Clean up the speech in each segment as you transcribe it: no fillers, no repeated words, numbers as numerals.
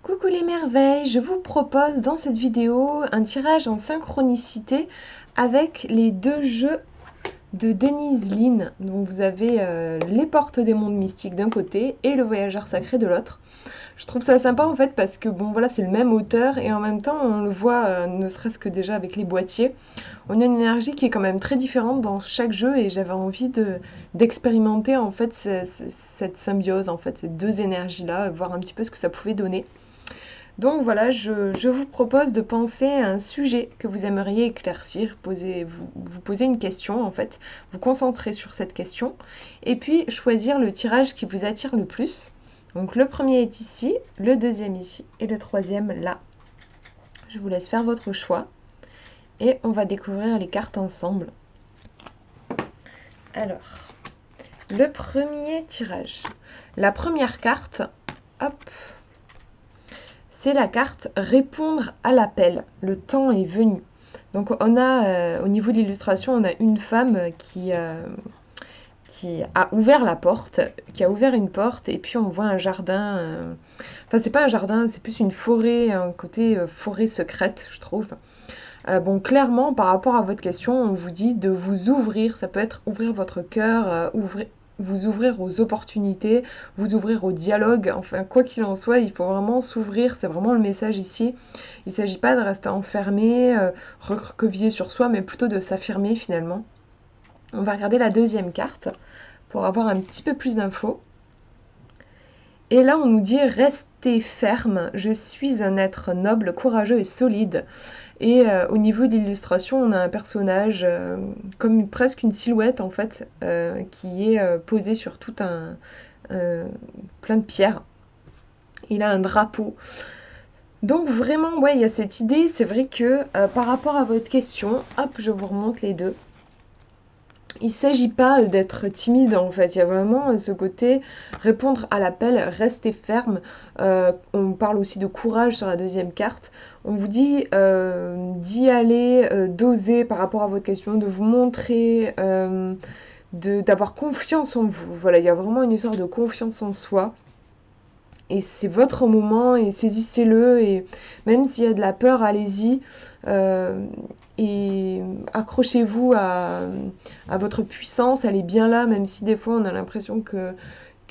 Coucou les merveilles, je vous propose dans cette vidéo un tirage en synchronicité avec les deux jeux de Denise Linn. Donc vous avez les portes des mondes mystiques d'un côté et le voyageur sacré de l'autre. Je trouve ça sympa en fait parce que bon voilà c'est le même auteur et en même temps on le voit ne serait-ce que déjà avec les boîtiers. On a une énergie qui est quand même très différente dans chaque jeu et j'avais envie d'expérimenter en fait cette symbiose, en fait ces deux énergies-là, voir un petit peu ce que ça pouvait donner. Donc voilà, je vous propose de penser à un sujet que vous aimeriez éclaircir, vous posez une question en fait, vous concentrez sur cette question, et puis choisir le tirage qui vous attire le plus. Donc le premier est ici, le deuxième ici, et le troisième là. Je vous laisse faire votre choix, et on va découvrir les cartes ensemble. Alors, le premier tirage. La première carte, hop, c'est la carte répondre à l'appel. Le temps est venu. Donc on a au niveau de l'illustration, on a une femme qui a ouvert la porte, qui a ouvert une porte et puis on voit un jardin. Enfin c'est pas un jardin, c'est plus une forêt, un côté forêt secrète, je trouve. Bon, clairement, par rapport à votre question, on vous dit de vous ouvrir. Ça peut être ouvrir votre cœur, vous ouvrir aux opportunités, vous ouvrir au dialogue. Enfin, quoi qu'il en soit, il faut vraiment s'ouvrir. C'est vraiment le message ici. Il ne s'agit pas de rester enfermé, recroquevillé sur soi, mais plutôt de s'affirmer finalement. On va regarder la deuxième carte pour avoir un petit peu plus d'infos. Et là, on nous dit restez ferme. Je suis un être noble, courageux et solide. Et au niveau de l'illustration, on a un personnage comme presque une silhouette en fait, qui est posé sur tout plein de pierres. Il a un drapeau. Donc vraiment, ouais, il y a cette idée. C'est vrai que par rapport à votre question, hop, je vous remonte les deux. Il ne s'agit pas d'être timide en fait, il y a vraiment ce côté répondre à l'appel, rester ferme. On parle aussi de courage sur la deuxième carte. On vous dit d'y aller, d'oser par rapport à votre question, de vous montrer, d'avoir confiance en vous. Voilà, il y a vraiment une histoire de confiance en soi. Et c'est votre moment et saisissez-le. Et même s'il y a de la peur, allez-y. Et accrochez-vous à votre puissance. Elle est bien là, même si des fois on a l'impression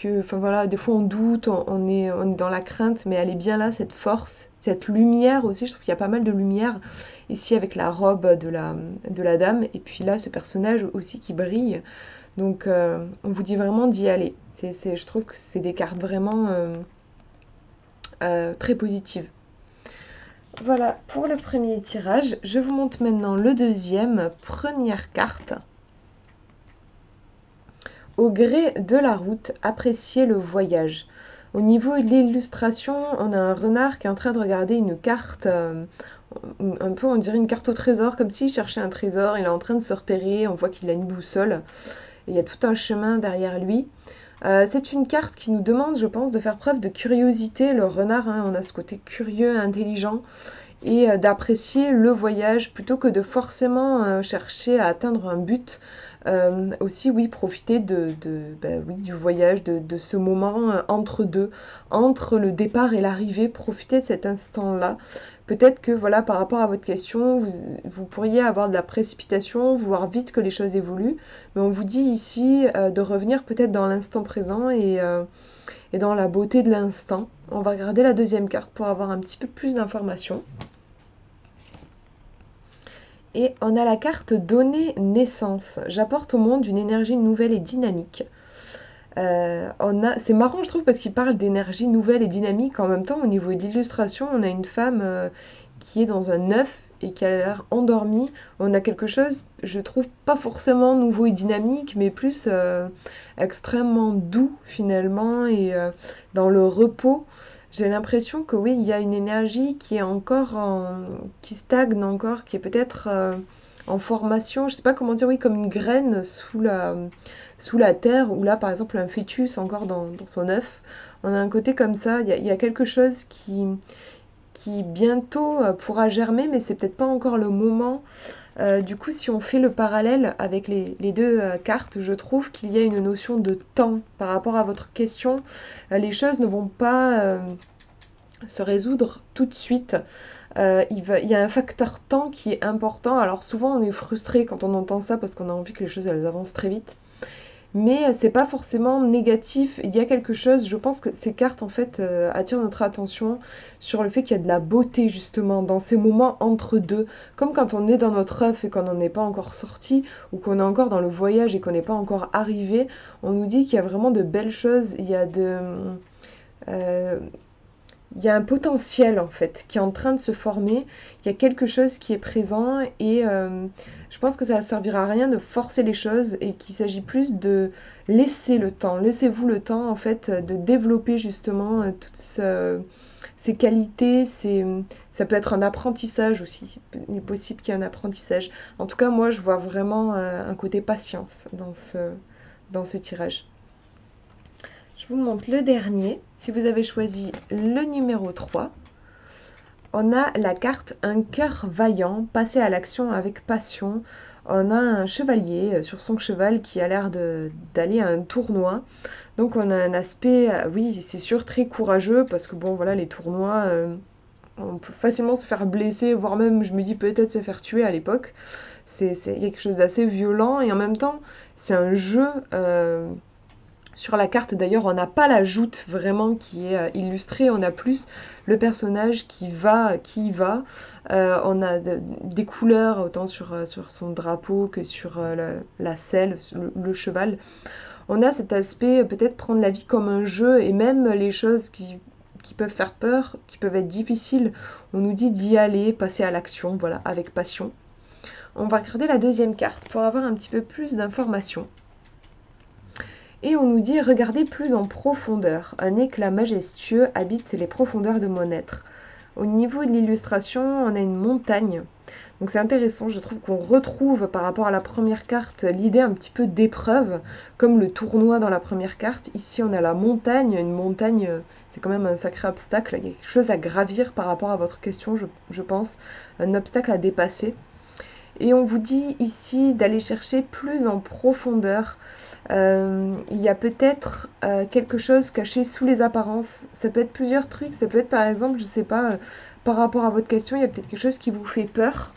enfin voilà, des fois on doute, on est dans la crainte, mais elle est bien là, cette force, cette lumière aussi. Je trouve qu'il y a pas mal de lumière ici avec la robe de la dame. Et puis là, ce personnage aussi qui brille. Donc on vous dit vraiment d'y aller. Je trouve que c'est des cartes vraiment très positives. Voilà pour le premier tirage. Je vous montre maintenant le deuxième. Première carte. Au gré de la route, appréciez le voyage. Au niveau de l'illustration, on a un renard qui est en train de regarder une carte, un peu on dirait une carte au trésor, comme s'il cherchait un trésor. Il est en train de se repérer, on voit qu'il a une boussole. Et il y a tout un chemin derrière lui. C'est une carte qui nous demande, je pense, de faire preuve de curiosité. Le renard, hein, on a ce côté curieux, intelligent, et d'apprécier le voyage plutôt que de forcément chercher à atteindre un but. Aussi, oui, profiter oui, du voyage, de ce moment entre deux, entre le départ et l'arrivée, profiter de cet instant-là. Peut-être que, voilà, par rapport à votre question, vous pourriez avoir de la précipitation, vouloir vite que les choses évoluent, mais on vous dit ici de revenir peut-être dans l'instant présent et dans la beauté de l'instant. On va regarder la deuxième carte pour avoir un petit peu plus d'informations. Et on a la carte donner naissance. J'apporte au monde une énergie nouvelle et dynamique. C'est marrant, je trouve, parce qu'il parle d'énergie nouvelle et dynamique. En même temps, au niveau de l'illustration, on a une femme qui est dans un œuf et qui a l'air endormie. On a quelque chose, je trouve, pas forcément nouveau et dynamique, mais plus extrêmement doux finalement et dans le repos. J'ai l'impression que oui, il y a une énergie qui est encore qui stagne encore, qui est peut-être en formation. Je sais pas comment dire, oui, comme une graine sous la terre, ou là par exemple un fœtus encore dans son œuf. On a un côté comme ça, il y a quelque chose qui bientôt pourra germer, mais c'est peut-être pas encore le moment. Du coup, si on fait le parallèle avec les deux cartes, je trouve qu'il y a une notion de temps par rapport à votre question. Les choses ne vont pas se résoudre tout de suite. Il y a un facteur temps qui est important. Alors souvent on est frustré quand on entend ça parce qu'on a envie que les choses elles avancent très vite. Mais c'est pas forcément négatif. Il y a quelque chose, je pense que ces cartes en fait attirent notre attention sur le fait qu'il y a de la beauté justement dans ces moments entre deux. Comme quand on est dans notre œuf et qu'on n'en est pas encore sorti, ou qu'on est encore dans le voyage et qu'on n'est pas encore arrivé, on nous dit qu'il y a vraiment de belles choses. Euh, il y a un potentiel en fait qui est en train de se former, il y a quelque chose qui est présent et je pense que ça ne servira à rien de forcer les choses et qu'il s'agit plus de laisser le temps. Laissez-vous le temps en fait de développer justement ces qualités, ça peut être un apprentissage aussi, il est possible qu'il y ait un apprentissage. En tout cas moi je vois vraiment un côté patience dans ce tirage. Je vous montre le dernier. Si vous avez choisi le numéro 3, on a la carte Un cœur vaillant, passer à l'action avec passion. On a un chevalier sur son cheval qui a l'air d'aller à un tournoi. Donc on a un aspect, oui c'est sûr, très courageux parce que bon voilà les tournois, on peut facilement se faire blesser, voire même je me dis peut-être se faire tuer à l'époque. Il y a quelque chose d'assez violent et en même temps c'est un jeu... sur la carte d'ailleurs, on n'a pas la joute vraiment qui est illustrée, on a plus le personnage qui y va. On a des couleurs autant sur son drapeau que sur la selle, le cheval. On a cet aspect peut-être prendre la vie comme un jeu et même les choses qui peuvent faire peur, qui peuvent être difficiles, on nous dit d'y aller, passer à l'action, voilà, avec passion. On va regarder la deuxième carte pour avoir un petit peu plus d'informations. Et on nous dit « Regardez plus en profondeur, un éclat majestueux habite les profondeurs de mon être ». Au niveau de l'illustration, on a une montagne. Donc c'est intéressant, je trouve qu'on retrouve par rapport à la première carte l'idée un petit peu d'épreuve, comme le tournoi dans la première carte. Ici on a la montagne, une montagne c'est quand même un sacré obstacle, il y a quelque chose à gravir par rapport à votre question je pense, un obstacle à dépasser. Et on vous dit ici d'aller chercher plus en profondeur. Il y a peut-être quelque chose caché sous les apparences. Ça peut être plusieurs trucs. Ça peut être par exemple, je sais pas, par rapport à votre question, il y a peut-être quelque chose qui vous fait peur.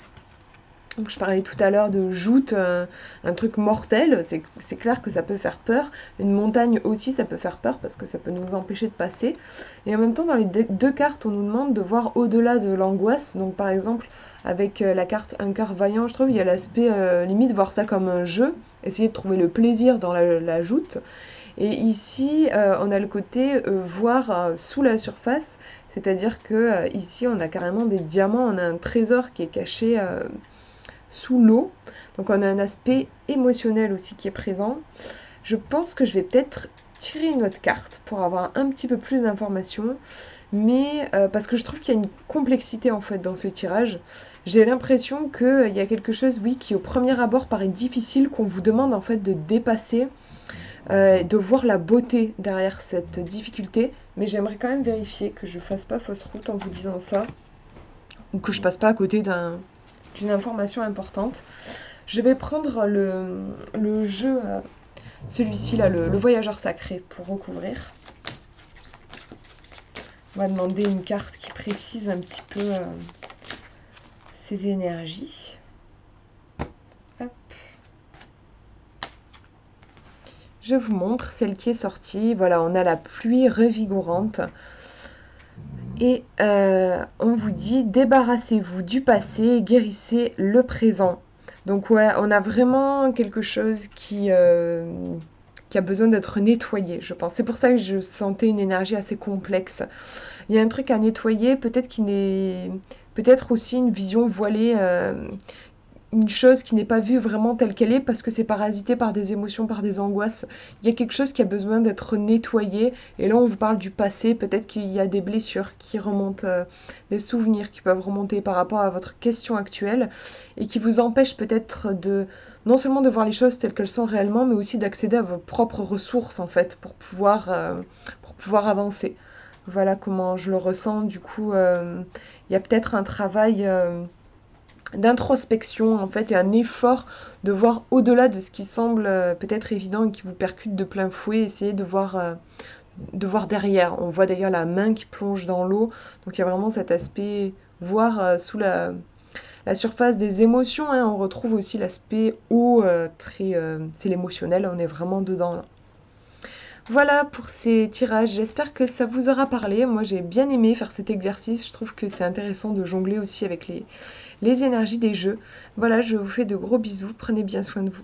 Donc, je parlais tout à l'heure de joute, un truc mortel, c'est clair que ça peut faire peur. Une montagne aussi, ça peut faire peur parce que ça peut nous empêcher de passer. Et en même temps, dans les deux cartes, on nous demande de voir au-delà de l'angoisse. Donc par exemple, avec la carte Un cœur vaillant, je trouve, il y a l'aspect limite voir ça comme un jeu, essayer de trouver le plaisir dans la joute. Et ici, on a le côté voir sous la surface, c'est-à-dire que ici, on a carrément des diamants, on a un trésor qui est caché sous l'eau. Donc on a un aspect émotionnel aussi qui est présent. Je pense que je vais peut-être tirer une autre carte pour avoir un petit peu plus d'informations, mais parce que je trouve qu'il y a une complexité en fait dans ce tirage. J'ai l'impression qu'il y a quelque chose, oui, qui au premier abord paraît difficile, qu'on vous demande en fait de dépasser, de voir la beauté derrière cette difficulté, mais j'aimerais quand même vérifier que je fasse pas fausse route en vous disant ça, ou que je passe pas à côté d'une information importante. Je vais prendre le jeu, celui-ci là, le voyageur sacré, pour recouvrir. On va demander une carte qui précise un petit peu ses énergies. Hop. Je vous montre celle qui est sortie. Voilà, on a la pluie revigorante. Et on vous dit, débarrassez-vous du passé, guérissez le présent. Donc ouais, on a vraiment quelque chose qui a besoin d'être nettoyé, je pense. C'est pour ça que je sentais une énergie assez complexe. Il y a un truc à nettoyer, peut-être aussi une vision voilée, une chose qui n'est pas vue vraiment telle qu'elle est parce que c'est parasité par des émotions, par des angoisses. Il y a quelque chose qui a besoin d'être nettoyé. Et là, on vous parle du passé. Peut-être qu'il y a des blessures qui remontent, des souvenirs qui peuvent remonter par rapport à votre question actuelle et qui vous empêchent peut-être de non seulement de voir les choses telles qu'elles sont réellement, mais aussi d'accéder à vos propres ressources en fait pour pouvoir avancer. Voilà comment je le ressens. Du coup, il y a peut-être un travail d'introspection en fait et un effort de voir au-delà de ce qui semble peut-être évident et qui vous percute de plein fouet, essayer de voir de voir derrière. On voit d'ailleurs la main qui plonge dans l'eau. Donc il y a vraiment cet aspect, voir sous la surface des émotions, hein. On retrouve aussi l'aspect eau, c'est l'émotionnel, on est vraiment dedans là. Voilà pour ces tirages, j'espère que ça vous aura parlé. Moi j'ai bien aimé faire cet exercice, je trouve que c'est intéressant de jongler aussi avec les énergies des jeux. Voilà, je vous fais de gros bisous, prenez bien soin de vous.